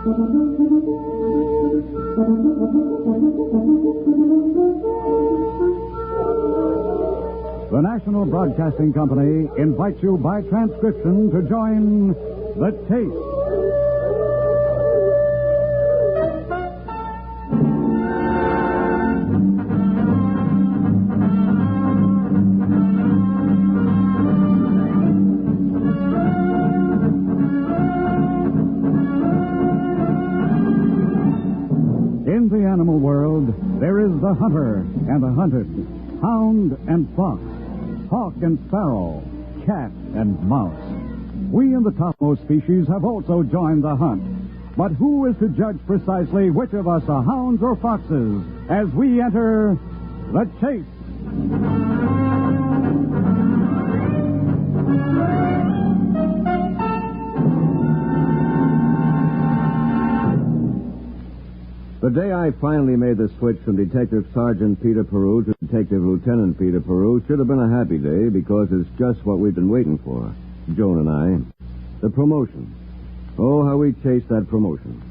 The National Broadcasting Company invites you by transcription to join The Taste. In the animal world, there is the hunter and the hunted, hound and fox, hawk and sparrow, cat and mouse. We in the topmost species have also joined the hunt. But who is to judge precisely which of us are hounds or foxes as we enter the chase? The day I finally made the switch from Detective Sergeant Peter Peru to Detective Lieutenant Peter Peru should have been a happy day because it's just what we've been waiting for, Joan and I. The promotion. Oh, how we chased that promotion.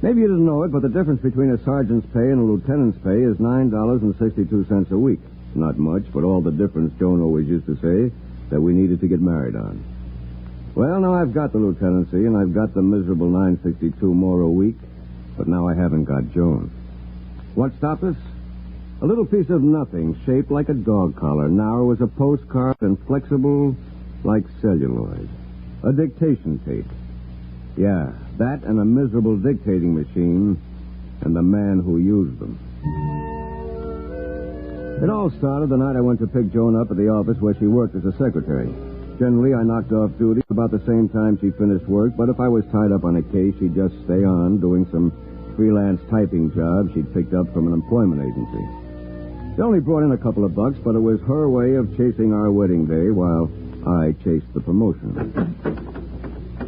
Maybe you didn't know it, but the difference between a sergeant's pay and a lieutenant's pay is $9.62 a week. Not much, but all the difference, Joan always used to say, that we needed to get married on. Well, now I've got the lieutenancy, and I've got the miserable $9.62 more a week. But now I haven't got Joan. What stopped us? A little piece of nothing shaped like a dog collar, narrow as a postcard and flexible like celluloid. A dictation tape. Yeah, that and a miserable dictating machine and the man who used them. It all started the night I went to pick Joan up at the office where she worked as a secretary. Generally, I knocked off duty about the same time she finished work, but if I was tied up on a case, she'd just stay on doing some freelance typing job she'd picked up from an employment agency. She only brought in a couple of bucks, but it was her way of chasing our wedding day while I chased the promotion.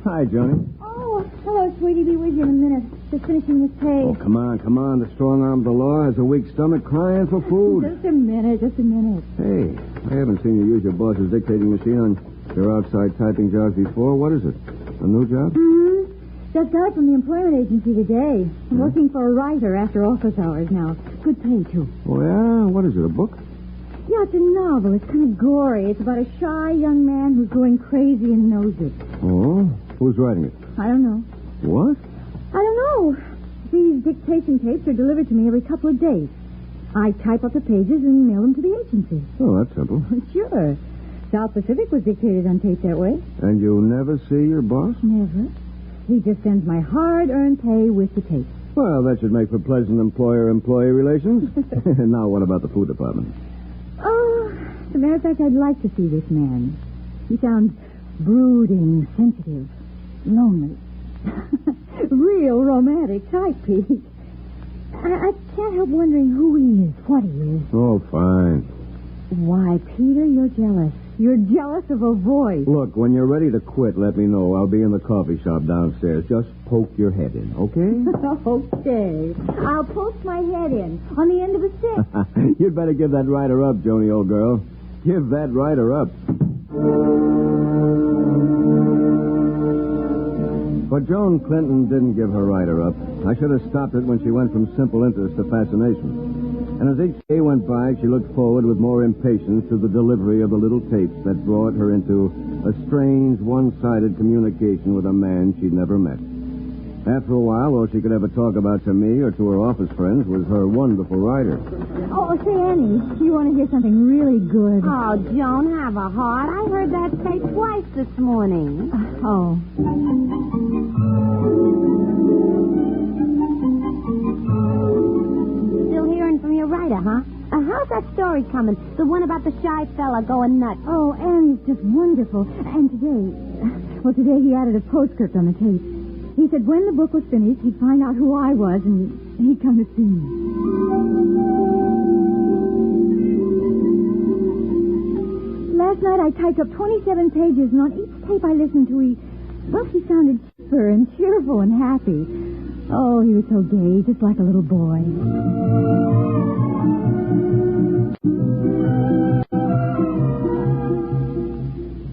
Hi, Johnny. Oh, hello, sweetie. Be with you in a minute. Just finishing this page. Oh, come on. The strong arm of the law has a weak stomach crying for food. Just a minute. Hey, I haven't seen you use your boss's dictating machine on your outside typing jobs before. What is it? A new job? Mm-hmm. Just got it from the employment agency today. I'm working for a writer after office hours now. Good pay, too. Oh, yeah? What is it, a book? Yeah, it's a novel. It's kind of gory. It's about a shy young man who's going crazy and knows it. Oh? Who's writing it? I don't know. What? I don't know. These dictation tapes are delivered to me every couple of days. I type up the pages and mail them to the agency. Oh, that's simple. Sure. South Pacific was dictated on tape that way. And you never see your boss? Never. He just sends my hard-earned pay with the tape. Well, that should make for pleasant employer-employee relations. Now, what about the food department? Oh, as a matter of fact, I'd like to see this man. He sounds brooding, sensitive, lonely. Real romantic type, Pete. I can't help wondering who he is, what he is. Oh, fine. Why, Peter, you're jealous. You're jealous of a voice. Look, when you're ready to quit, let me know. I'll be in the coffee shop downstairs. Just poke your head in, okay? Okay. I'll poke my head in on the end of a stick. You'd better give that rider up, Joni, old girl. Give that rider up. But Joan Clinton didn't give her rider up. I should have stopped it when she went from simple interest to fascination. And as each day went by, she looked forward with more impatience to the delivery of the little tapes that brought her into a strange, one-sided communication with a man she'd never met. After a while, all she could ever talk about to me or to her office friends was her wonderful rider. Oh, say, Annie, you want to hear something really good? Oh, Joan, have a heart. I heard that tape twice this morning. Oh. Still hearing from your writer, huh? How's that story coming? The one about the shy fella going nuts. Oh, Annie's just wonderful. And today he added a postscript on the tape. He said when the book was finished, he'd find out who I was, and he'd come to see me. Last night I typed up 27 pages, and on each tape I listened to, he sounded chipper and cheerful and happy. Oh, he was so gay, just like a little boy.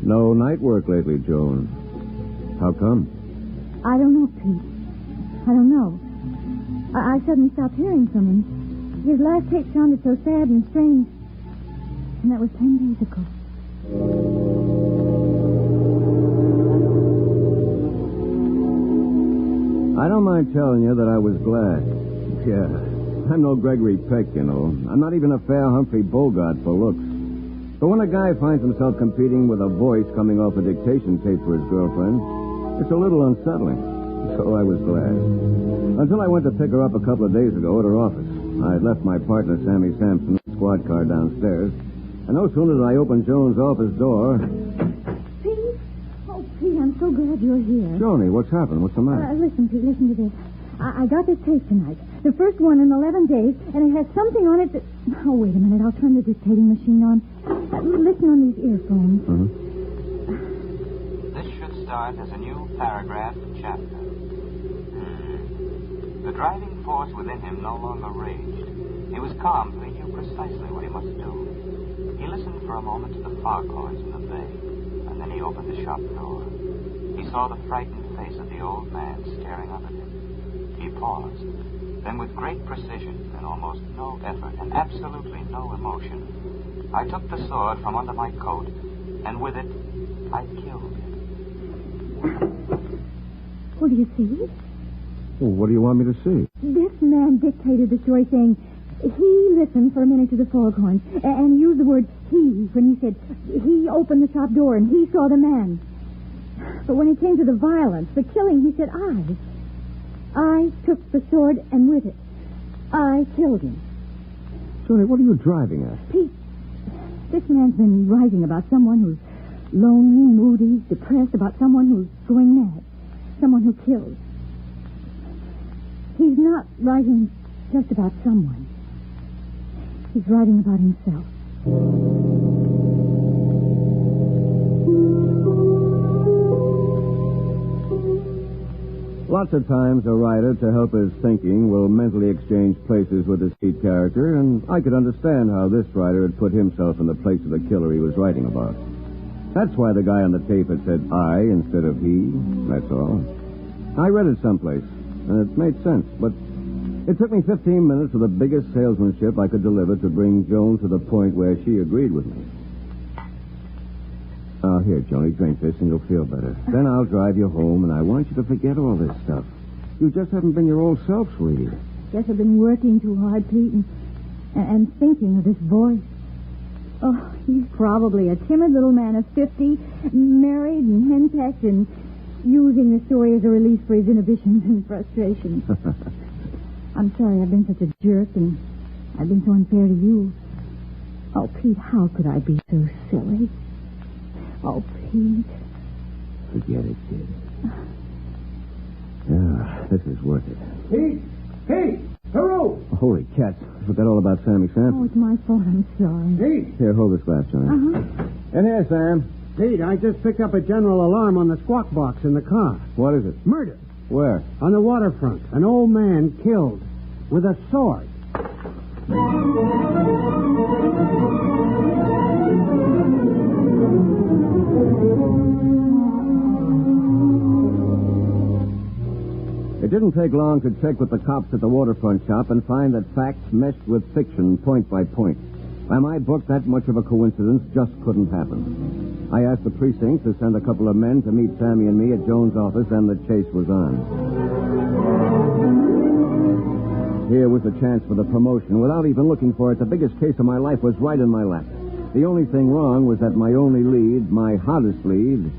No night work lately, Joan. How come? I don't know, Pete. I don't know. I suddenly stopped hearing from him. His last tape sounded so sad and strange. And that was 10 days ago. I don't mind telling you that I was glad. Yeah, I'm no Gregory Peck, you know. I'm not even a fair Humphrey Bogart for looks. But when a guy finds himself competing with a voice coming off a dictation tape for his girlfriend, it's a little unsettling. So I was glad. Until I went to pick her up a couple of days ago at her office. I had left my partner, Sammy Sampson, in the squad car downstairs. And no sooner did I open Joan's office door... Pete? Oh, Pete, I'm so glad you're here. Joni, what's happened? What's the matter? Listen, Pete, listen to this. I got this tape tonight. The first one in 11 days, and it has something on it that... Oh, wait a minute. I'll turn the dictating machine on. Listen on these earphones. Uh-huh. This should start as a new paragraph chapter. The driving force within him no longer raged. He was calm, for he knew precisely what he must do. He listened for a moment to the foghorns in the bay, and then he opened the shop door. He saw the frightened face of the old man staring up at him. He paused. Then with great precision and almost no effort and absolutely no emotion, I took the sword from under my coat, and with it, I killed him. Well, do you see? Well, what do you want me to see? This man dictated the story saying he listened for a minute to the foghorns and used the word he when he said he opened the shop door and he saw the man. But when it came to the violence, the killing, he said I. I took the sword and with it, I killed him. Joni, what are you driving at? Pete, this man's been writing about someone who's lonely, moody, depressed, about someone who's going mad, someone who kills. He's not writing just about someone. He's writing about himself. Lots of times a writer, to help his thinking, will mentally exchange places with his lead character, and I could understand how this writer had put himself in the place of the killer he was writing about. That's why the guy on the tape had said I instead of he, that's all. I read it someplace, and it made sense, but it took me 15 minutes of the biggest salesmanship I could deliver to bring Joan to the point where she agreed with me. Here, Joni, drink this and you'll feel better. Then I'll drive you home, and I want you to forget all this stuff. You just haven't been your old self, sweetie. Guess I've been working too hard, Pete, and thinking of this voice. Oh, he's probably a timid little man of 50, married and henpecked, and using the story as a release for his inhibitions and frustrations. I'm sorry I've been such a jerk, and I've been so unfair to you. Oh, Pete, how could I be so silly? Oh, Pete. Forget it, kid. Yeah, this is worth it. Pete! Pete! Hurrah! Holy cats. I forgot all about Sammy Sampson. Oh, it's my fault. I'm sorry. Pete! Here, hold this glass, Johnny. Uh-huh. In here, Sam. Pete, I just picked up a general alarm on the squawk box in the car. What is it? Murder. Where? On the waterfront. An old man killed with a sword. It didn't take long to check with the cops at the waterfront shop and find that facts meshed with fiction point by point. By my book, that much of a coincidence just couldn't happen. I asked the precinct to send a couple of men to meet Sammy and me at Joan's office, and the chase was on. Here was the chance for the promotion. Without even looking for it, the biggest case of my life was right in my lap. The only thing wrong was that my only lead, my hottest lead,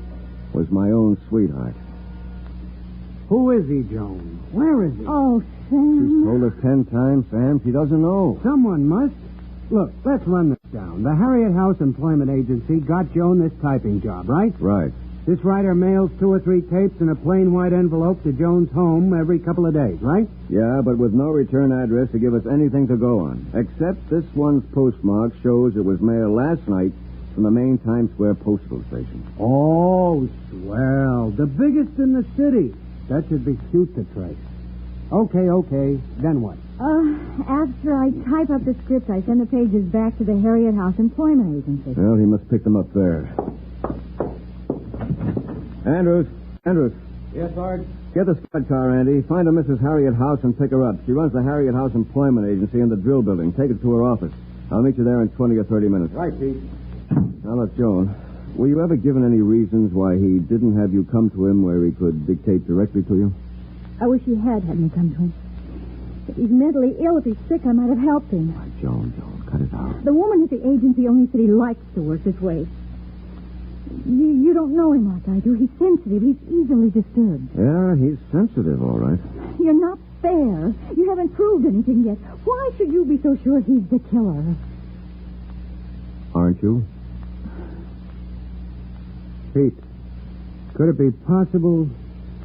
was my own sweetheart. Who is he, Joan? Where is he? Oh, She's Sam. told us 10 times, Sam. She doesn't know. Someone must. Look, let's run this down. The Harriet House Employment Agency got Joan this typing job, right? Right. This writer mails 2 or 3 tapes in a plain white envelope to Joan's home every couple of days, right? Yeah, but with no return address to give us anything to go on. Except this one's postmark shows it was mailed last night from the main Times Square postal station. Oh, swell. The biggest in the city. That should be cute to trace. Okay. Then what? After I type up the script, I send the pages back to the Harriet House Employment Agency. Well, he must pick them up there. Andrews. Yes, Sarge? Get the squad car, Andy. Find a Mrs. Harriet House and pick her up. She runs the Harriet House Employment Agency in the drill building. Take it to her office. I'll meet you there in 20 or 30 minutes. Right, Pete. Now, look, Joan, were you ever given any reasons why he didn't have you come to him where he could dictate directly to you? I wish he had me come to him. If he's mentally ill, if he's sick, I might have helped him. Oh, Joan, cut it out. The woman at the agency only said he likes to work this way. You don't know him like I do. He's sensitive. He's easily disturbed. Yeah, he's sensitive, all right. You're not fair. You haven't proved anything yet. Why should you be so sure he's the killer? Aren't you? Pete, could it be possible,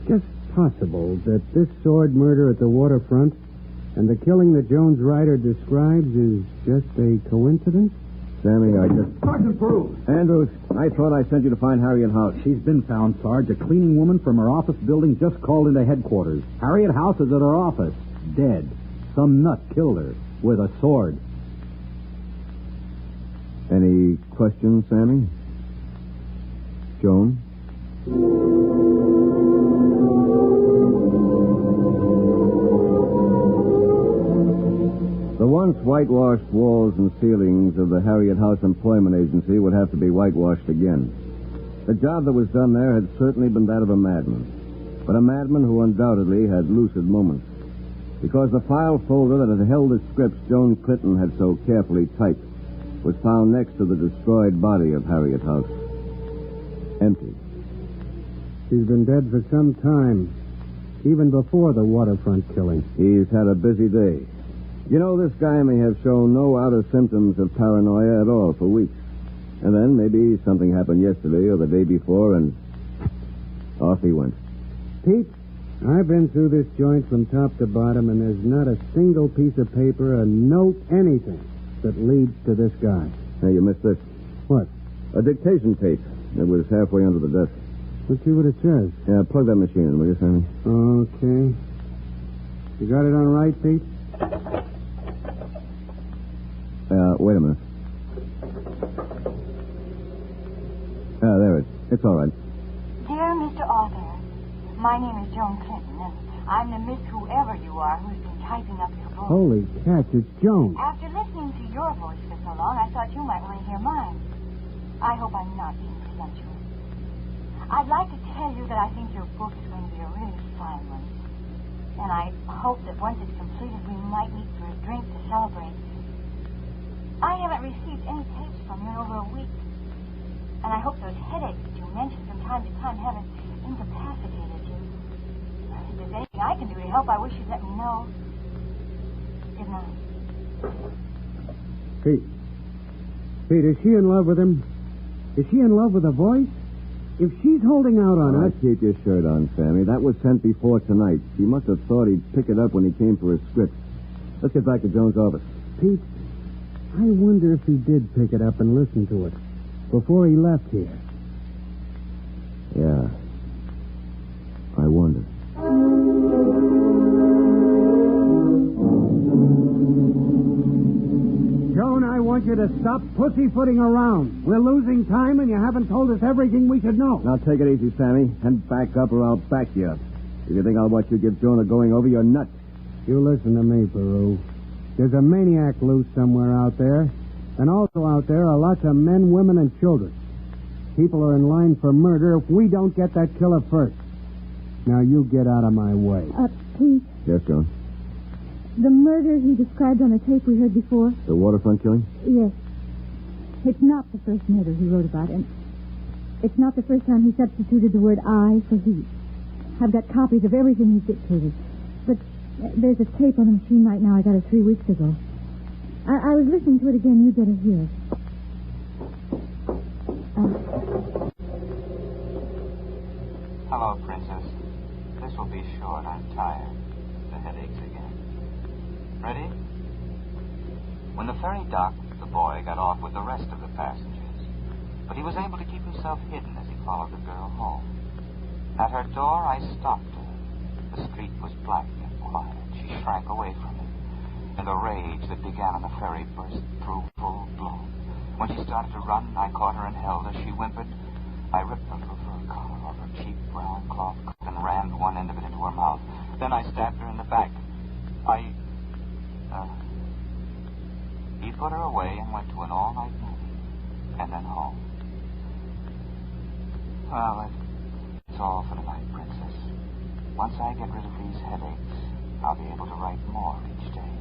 just possible, that this sword murder at the waterfront and the killing that Jones Ryder describes is just a coincidence? Sammy, I just... Sergeant Peru. Andrews, I thought I sent you to find Harriet House. She's been found, Sarge. A cleaning woman from her office building just called into headquarters. Harriet House is at her office, dead. Some nut killed her with a sword. Any questions, Sammy? Joan? The once whitewashed walls and ceilings of the Harriet House Employment Agency would have to be whitewashed again. The job that was done there had certainly been that of a madman, but a madman who undoubtedly had lucid moments, because the file folder that had held the scripts Joan Clinton had so carefully typed was found next to the destroyed body of Harriet House. Empty. She's been dead for some time, even before the waterfront killing. He's had a busy day. You know, this guy may have shown no outer symptoms of paranoia at all for weeks. And then maybe something happened yesterday or the day before, and off he went. Pete, I've been through this joint from top to bottom, and there's not a single piece of paper, a note, anything that leads to this guy. Hey, you missed this. What? A dictation tape. It was halfway under the desk. Let's see what it says. Yeah, plug that machine in, will you, Sammy? Okay. You got it on right, Pete? Wait a minute. There it is. It's all right. Dear Mr. Arthur, my name is Joan Clinton, and I'm the Miss Whoever you are who's been typing up your book. Holy cats, it's Joan. After listening to your voice for so long, I thought you might want to hear mine. I hope I'm not being presumptuous. I'd like to tell you that I think your book is going to be a really fine one. And I hope that once it's completed, we might meet for a drink to celebrate. I haven't received any tapes from you in over a week. And I hope those headaches that you mentioned from time to time haven't incapacitated you. If there's anything I can do to help, I wish you'd let me know. Good night. Pete, is she in love with him? Is she in love with the voice? If she's holding out on us... Keep your shirt on, Sammy. That was sent before tonight. She must have thought he'd pick it up when he came for his script. Let's get back to Jones' office. Pete, I wonder if he did pick it up and listen to it before he left here. Yeah. I wonder. Joan, I want you to stop pussyfooting around. We're losing time, and you haven't told us everything we should know. Now, take it easy, Sammy, and back up or I'll back you up. If you think I'll watch you give Joan a going over, you're nuts. You listen to me, Peru. There's a maniac loose somewhere out there, and also out there are lots of men, women, and children. People are in line for murder if we don't get that killer first. Now, you get out of my way. Pete, Yes, Joan? the murder he described on the tape we heard before? The waterfront killing? Yes. It's not the first murder he wrote about, and it's not the first time he substituted the word I for he. I've got copies of everything he's dictated. But there's a tape on the machine right now. I got it 3 weeks ago. I was listening to it again. You'd better hear it. Hello, Princess. This will be short. I'm tired. The headaches again. Ready? When the ferry docked, the boy got off with the rest of the passengers. But he was able to keep himself hidden as he followed the girl home. At her door, I stopped her. The street was black and quiet. She shrank away from him. And the rage that began on the ferry burst through full blown. When she started to run, I caught her and held her. She whimpered. I ripped the little fur collar off her cheap brown cloth coat and ran then I stabbed her in the back. He put her away and went to an all-night movie, and then home. Well, it's all for tonight, Princess. Once I get rid of these headaches, I'll be able to write more each day.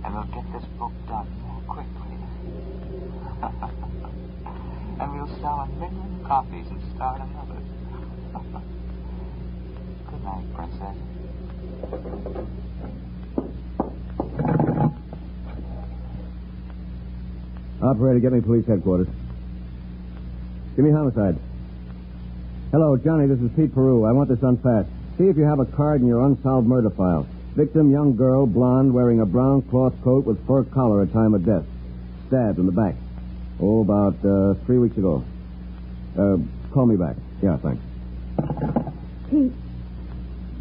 And we'll get this book done more quickly. And we'll sell 1 million copies and start another. Good night, Princess. Operator, get me police headquarters. Give me homicide. Hello, Johnny, this is Pete Peru. I want this unfast. See if you have a card in your unsolved murder file. Victim, young girl, blonde, wearing a brown cloth coat with fur collar at time of death. Stabbed in the back. Oh, about 3 weeks ago. Call me back. Yeah, thanks. Pete,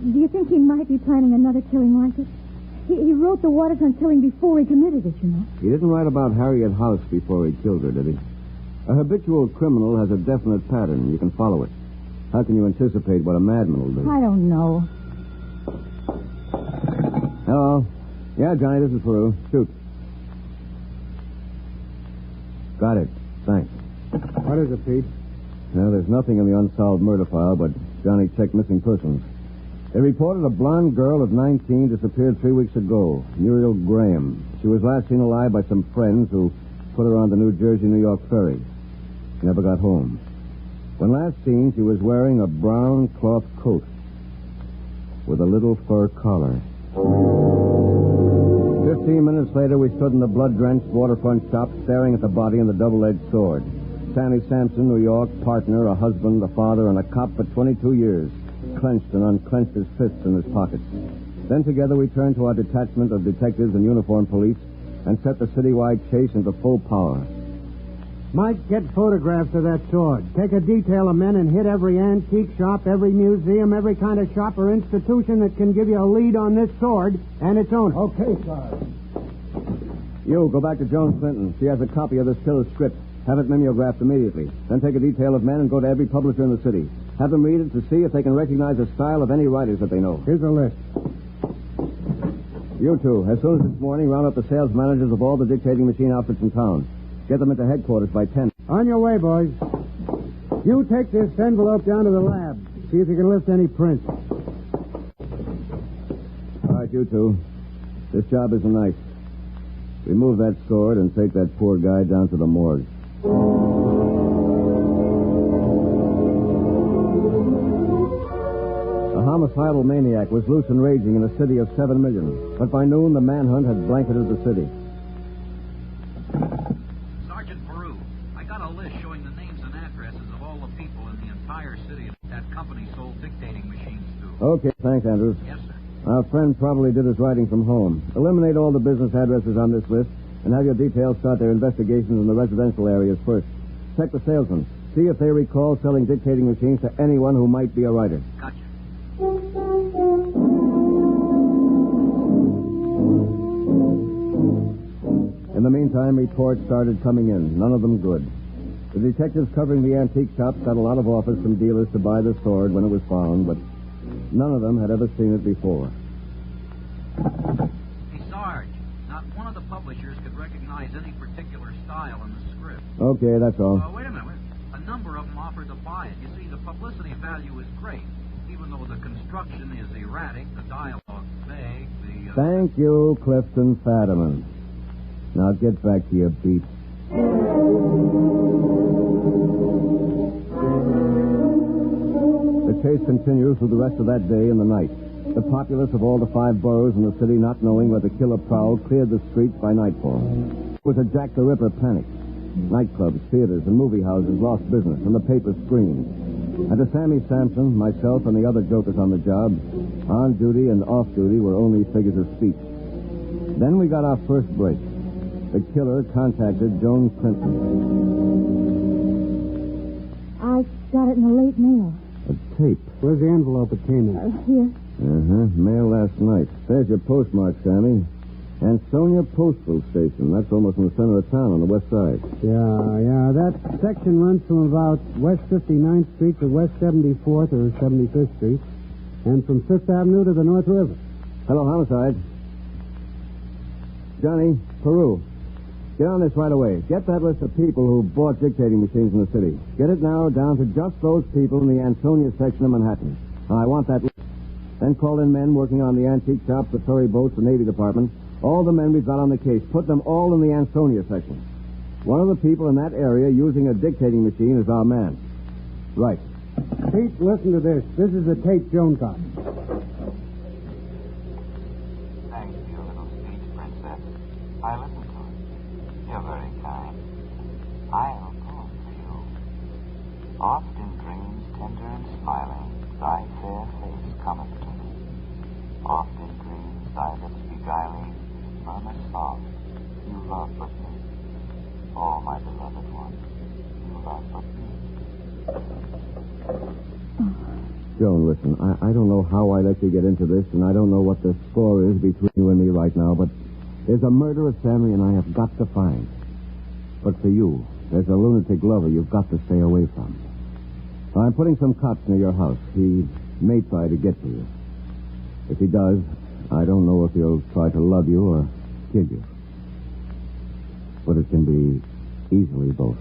do you think he might be planning another killing like it? He wrote the Waterton killing before he committed it, you know. He didn't write about Harriet House before he killed her, did he? A habitual criminal has a definite pattern. You can follow it. How can you anticipate what a madman will do? I don't know. Hello. Yeah, Johnny, this is Peru. Shoot. Got it. Thanks. What is it, Pete? Well, there's nothing in the unsolved murder file, but Johnny checked missing persons. They reported a blonde girl of 19 disappeared 3 weeks ago, Muriel Graham. She was last seen alive by some friends who put her on the New Jersey-New York ferry. She never got home. When last seen, she was wearing a brown cloth coat with a little fur collar. 15 minutes later, we stood in the blood-drenched waterfront shop staring at the body and the double-edged sword. Sammy Sampson, New York, partner, a husband, a father, and a cop for 22 years. Clenched and unclenched his fists in his pockets. Then together we turned to our detachment of detectives and uniformed police and set the citywide chase into full power. Mike, get photographs of that sword. Take a detail of men and hit every antique shop, every museum, every kind of shop or institution that can give you a lead on this sword and its owner. Okay, Sarge. You, go back to Joan Clinton. She has a copy of this killer's script. Have it mimeographed immediately. Then take a detail of men and go to every publisher in the city. Have them read it to see if they can recognize the style of any writers that they know. Here's a list. You two, as soon as this morning, round up the sales managers of all the dictating machine outfits in town. Get them into headquarters by 10. On your way, boys. You take this envelope down to the lab. See if you can lift any prints. All right, you two. This job isn't nice. Remove that sword and take that poor guy down to the morgue. A homicidal maniac was loose and raging in a city of 7 million. But by noon, the manhunt had blanketed the city. Sergeant Peru, I got a list showing the names and addresses of all the people in the entire city that company sold dictating machines to. Okay, thanks, Andrews. Yes, sir. Our friend probably did his writing from home. Eliminate all the business addresses on this list and have your details start their investigations in the residential areas first. Check the salesmen. See if they recall selling dictating machines to anyone who might be a writer. Gotcha. In the meantime, reports started coming in, none of them good. The detectives covering the antique shops got a lot of offers from dealers to buy the sword when it was found, but none of them had ever seen it before. Hey, Sarge, not one of the publishers could recognize any particular style in the script. Okay, that's all. Wait a minute. A number of them offered to buy it. You see, the publicity value is great, even though the construction is erratic, the dialogue vague, the... Thank you, Clifton Fadiman. Now get back to your beat. The chase continues through the rest of that day and the night. The populace of all the 5 boroughs in the city, not knowing where the killer prowled, cleared the streets by nightfall. It was a Jack the Ripper panic. Nightclubs, theaters, and movie houses lost business, and the papers screamed. And to Sammy Sampson, myself, and the other jokers on the job, on duty and off duty were only figures of speech. Then we got our first break. The killer contacted Joan Clinton. I got it in the late mail. A tape. Where's the envelope it came in? Here. Mail last night. There's your postmark, Sammy. Ansonia Postal Station. That's almost in the center of town on the west side. Yeah. That section runs from about West 59th Street to West 74th or 75th Street. And from Fifth Avenue to the North River. Hello, homicide. Johnny, Peru. Get on this right away. Get that list of people who bought dictating machines in the city. Get it narrowed down to just those people in the Ansonia section of Manhattan. I want that list. Then call in men working on the antique shops, the ferry boats, the Navy Department. All the men we've got on the case. Put them all in the Ansonia section. One of the people in that area using a dictating machine is our man. Right. Pete, listen to this. This is the tape Joan got. Thanks for your little speech, Princess. I listened to it. You're very kind. I'll poem for you. Oft in dreams, tender and smiling, thy fair face cometh to me. Oft in dreams, thy lips beguiling, murmur soft, you love but me. Oh, my beloved one, you love but me. Joan, listen, I don't know how I let you get into this, and I don't know what the score is between you and me right now, but there's a murderous family, and I have got to find. But for you, there's a lunatic lover you've got to stay away from. I'm putting some cops near your house. He may try to get to you. If he does, I don't know if he'll try to love you or kill you. But it can be easily both.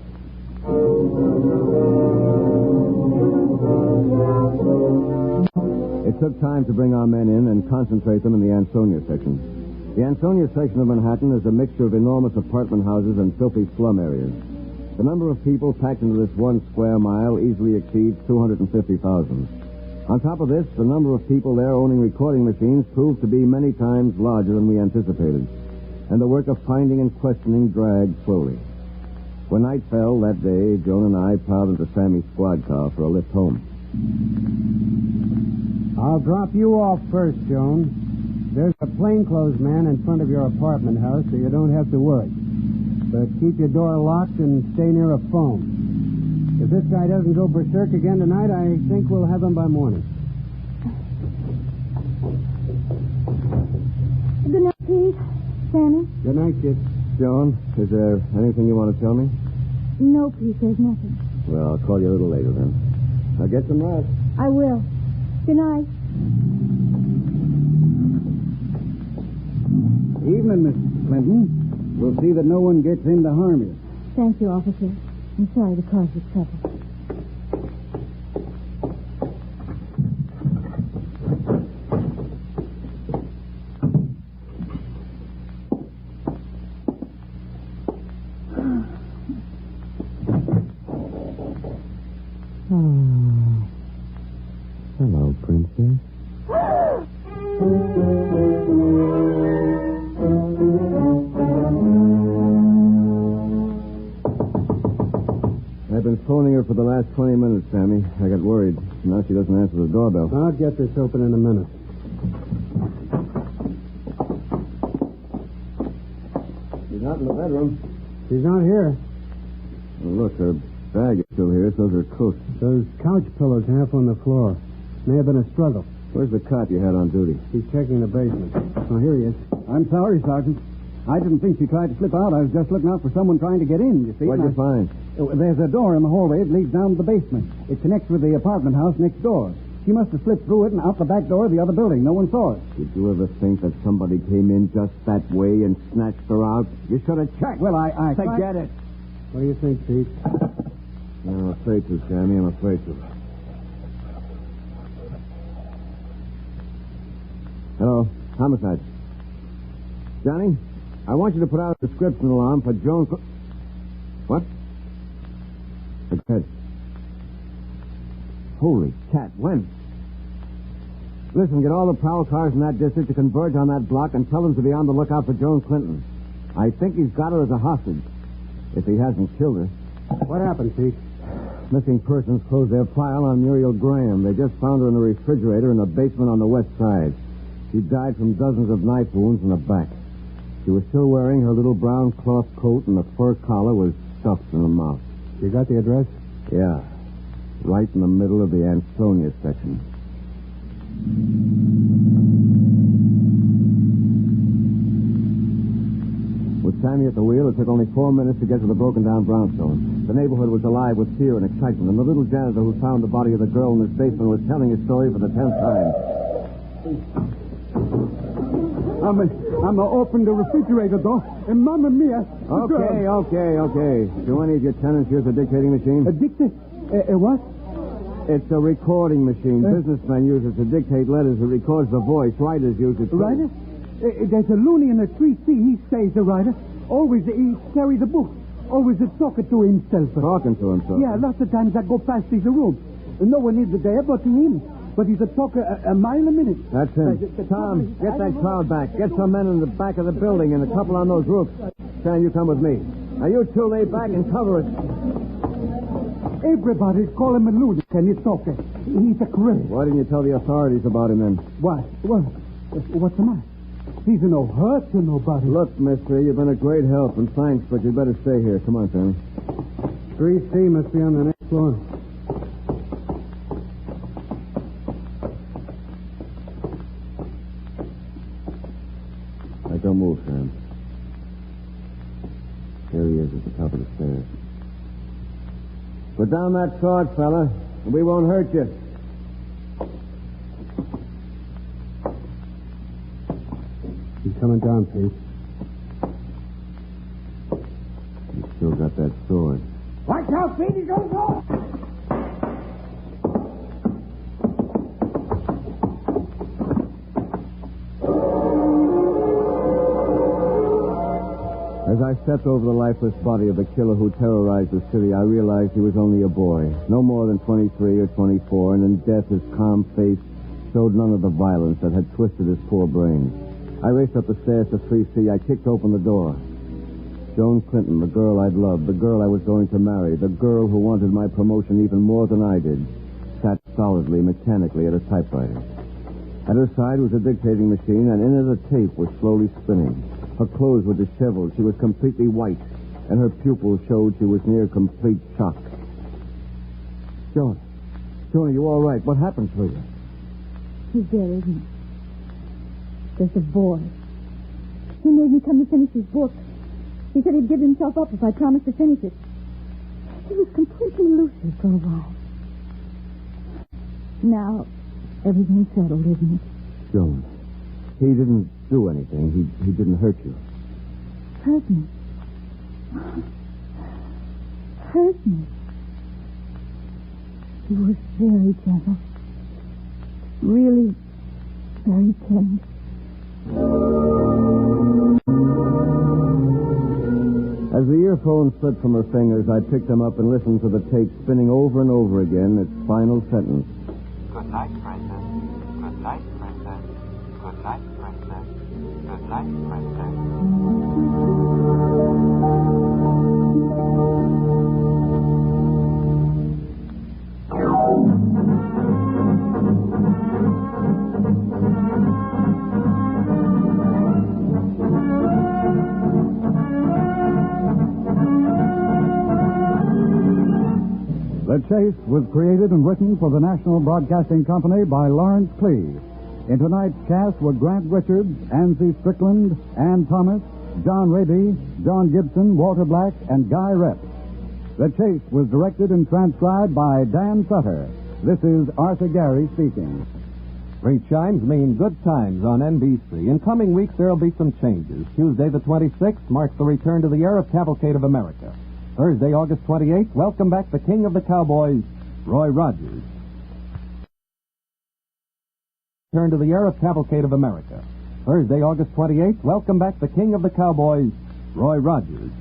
It took time to bring our men in and concentrate them in the Ansonia section. The Ansonia section of Manhattan is a mixture of enormous apartment houses and filthy slum areas. The number of people packed into this 1 square mile easily exceeds 250,000. On top of this, the number of people there owning recording machines proved to be many times larger than we anticipated. And the work of finding and questioning dragged slowly. When night fell that day, Joan and I piled into Sammy's squad car for a lift home. I'll drop you off first, Joan. There's a plainclothes man in front of your apartment house, so you don't have to worry. But keep your door locked and stay near a phone. If this guy doesn't go berserk again tonight, I think we'll have him by morning. Good night, Pete. Sammy? Good night, kid. Joan, is there anything you want to tell me? No, Pete, there's nothing. Well, I'll call you a little later then. Now get some rest. I will. Good night. Evening, Mrs. Clinton. We'll see that no one gets in to harm you. Thank you, officer. I'm sorry to cause you trouble. Hello, Princess. I've been phoning her for the last 20 minutes, Sammy. I got worried. Now she doesn't answer the doorbell. I'll get this open in a minute. She's not in the bedroom. She's not here. Well, look, her bag is still here. So's her coat. Those couch pillows half on the floor. May have been a struggle. Where's the cop you had on duty? He's checking the basement. Oh, here he is. I'm sorry, Sergeant. I didn't think she tried to slip out. I was just looking out for someone trying to get in, you see. What'd you find? There's a door in the hallway that leads down to the basement. It connects with the apartment house next door. She must have slipped through it and out the back door of the other building. No one saw it. Did you ever think that somebody came in just that way and snatched her out? You should have checked. Well, I Forget it. What do you think, Pete? I'm afraid to, Sammy. I'm afraid to. Hello, homicide. Johnny, I want you to put out a description alarm for Joan. What? Go ahead. Holy cat, when? Listen, get all the prowl cars in that district to converge on that block and tell them to be on the lookout for Joan Clinton. I think he's got her as a hostage, if he hasn't killed her. What happened, Pete? Missing persons closed their file on Muriel Graham. They just found her in a refrigerator in the basement on the west side. She died from dozens of knife wounds in the back. She was still wearing her little brown cloth coat, and the fur collar was stuffed in the mouth. You got the address? Yeah. Right in the middle of the Ansonia section. With Sammy at the wheel, it took only 4 minutes to get to the broken-down brownstone. The neighborhood was alive with fear and excitement, and the little janitor who found the body of the girl in his basement was telling his story for the 10th time. I'm open the refrigerator door, and Mamma Mia. Okay. Do any of your tenants use a dictating machine? A what? It's a recording machine. Businessmen use it to dictate letters. It records the voice. Writers use it too. Writer? There's a loony in the 3C. He stays a writer. Always he carries the book. Always talking to himself. Talking to himself? Yeah, lots of times I go past his room. No one is there but him. But he's a talker a mile a minute. That's him. Tom, get that crowd back. Get some men in the back of the building and a couple on those roofs. Sam, you come with me. Now, you two lay back and cover it. Everybody's calling him a lunatic, and he's talking. He's a criminal. Why didn't you tell the authorities about him then? Why? Well, what's the matter? He's no hurt to nobody. Look, mister, you've been a great help, and thanks, but you'd better stay here. Come on, Sam. 3C must be on the next floor. Don't move, Sam. Here he is at the top of the stairs. Put down that sword, fella, and we won't hurt you. He's coming down, Pete. He's still got that sword. Watch out, Pete. He's going to go. As I stepped over the lifeless body of the killer who terrorized the city, I realized he was only a boy, no more than 23 or 24, and in death his calm face showed none of the violence that had twisted his poor brain. I raced up the stairs to 3C. I kicked open the door. Joan Clinton, the girl I'd loved, the girl I was going to marry, the girl who wanted my promotion even more than I did, sat stolidly, mechanically at a typewriter. At her side was a dictating machine, and in it a tape was slowly spinning. Her clothes were disheveled. She was completely white, and her pupils showed she was near complete shock. Joan, are you all right? What happened to you? He's there, isn't he? There's a boy. He made me come to finish his book. He said he'd give himself up if I promised to finish it. He was completely lucid for a while. Now, everything's settled, isn't it? Joan, he didn't do anything. He didn't hurt you. Hurt me? Hurt me? He was very gentle. Really very tender. As the earphones slipped from her fingers, I picked them up and listened to the tape spinning over and over again its final sentence. Good night, Princess. Good night, Princess. Good night, Princess. Good night, Princess. The Chase was created and written for the National Broadcasting Company by Lawrence Clee. In tonight's cast were Grant Richards, Ansie Strickland, Ann Thomas, John Raby, John Gibson, Walter Black, and Guy Rep. The Chase was directed and transcribed by Dan Sutter. This is Arthur Gary speaking. Three chimes mean good times on NBC. In coming weeks, there'll be some changes. Tuesday the 26th marks the return to the Arab Cavalcade of America. Thursday, August 28th, welcome back the King of the Cowboys, Roy Rogers. Return to the Arab Cavalcade of America. Thursday, August 28th, welcome back the King of the Cowboys, Roy Rogers.